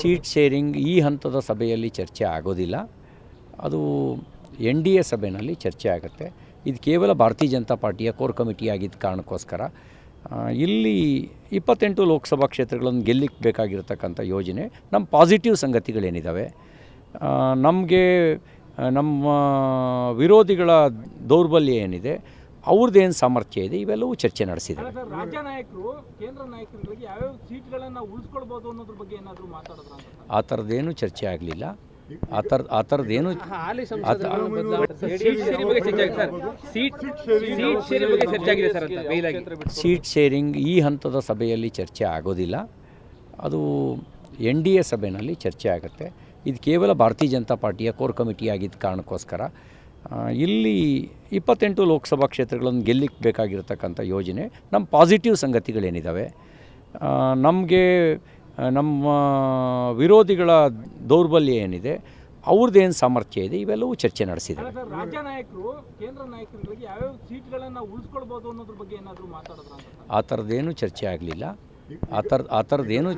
Seat sharing ಈ ಹಂತದ ಸಭೆಯಲ್ಲಿ ಚರ್ಚೆ ಆಗೋದಿಲ್ಲ. ಅದು NDA ಸಭೆಯಲ್ಲಿ ಚರ್ಚೆ ಆಗುತ್ತೆ. ಇದು ಕೇವಲ ಭಾರತೀಯ ಜನತಾ ಪಾರ್ಟಿಯ ಕೋರ್ ಕಮಿಟಿ ಆಗಿದ್ದ ಕಾರಣಕ್ಕೋಸ್ಕರ ಇಲ್ಲಿ 28 ಲೋಕಸಭಾ ಕ್ಷೇತ್ರಗಳನ್ನು ಗೆಲ್ಲಿಕ್ಕೆ ಬೇಕಾಗಿರತಕ್ಕಂಥ ಯೋಜನೆ ನಮ್ಮ ಪಾಸಿಟಿವ್ ಸಂಗತಿಗಳೇನಿದ್ದಾವೆ, ನಮಗೆ ನಮ್ಮ ವಿರೋಧಿಗಳ ದೌರ್ಬಲ್ಯ ಏನಿದೆ, ಅವ್ರದ್ದೇನು ಸಾಮರ್ಥ್ಯ ಇದೆ, ಇವೆಲ್ಲವೂ ಚರ್ಚೆ ನಡೆಸಿದ್ದಾರೆ. ರಾಜ್ಯ ನಾಯಕರು ಕೇಂದ್ರ ನಾಯಕರುಗಳಿಗೆ ಯಾವ ಸೀಟ್ಗಳನ್ನು ಉಳಿಸ್ಕೊಳ್ಬೋದು ಅನ್ನೋದ್ರ ಬಗ್ಗೆ ಏನಾದರೂ ಮಾತಾಡಿದ್ರು? ಆ ಥರದ್ದೇನು ಚರ್ಚೆ ಆಗಲಿಲ್ಲ. ಆ ಥರದ್ದೇನು ಸೀಟ್ ಶೇರಿಂಗ್ ಈ ಹಂತದ ಸಭೆಯಲ್ಲಿ ಚರ್ಚೆ ಆಗೋದಿಲ್ಲ. ಅದು NDA ಸಭೆಯಲ್ಲಿ ಚರ್ಚೆ ಆಗುತ್ತೆ. ಇದು ಕೇವಲ ಭಾರತೀಯ ಜನತಾ ಪಾರ್ಟಿಯ ಕೋರ್ ಕಮಿಟಿ ಆಗಿದ್ದ ಕಾರಣಕ್ಕೋಸ್ಕರ ಇಲ್ಲಿ 28 ಲೋಕಸಭಾ ಕ್ಷೇತ್ರಗಳನ್ನು ಗೆಲ್ಲಿಕ್ಕೆ ಬೇಕಾಗಿರತಕ್ಕಂಥ ಯೋಜನೆ ನಮ್ಮ ಪಾಸಿಟಿವ್ ಸಂಗತಿಗಳೇನಿದ್ದಾವೆ, ನಮಗೆ ನಮ್ಮ ವಿರೋಧಿಗಳ ದೌರ್ಬಲ್ಯ ಏನಿದೆ, ಅವ್ರದ್ದೇನು ಸಾಮರ್ಥ್ಯ ಇದೆ, ಇವೆಲ್ಲವೂ ಚರ್ಚೆ ನಡೆಸಿದ್ದಾರೆ. ರಾಜ್ಯ ನಾಯಕರು ಕೇಂದ್ರ ನಾಯಕರುಗಳಿಗೆ ಯಾವ ಸೀಟ್ಗಳನ್ನು ಉಳಿಸ್ಕೊಳ್ಬೋದು ಅನ್ನೋದ್ರ ಬಗ್ಗೆ ಏನಾದರೂ ಮಾತಾಡಿದ್ರು? ಆ ಥರದ್ದೇನು ಚರ್ಚೆ ಆಗಲಿಲ್ಲ. ಆ ಥರದ್ದೇನು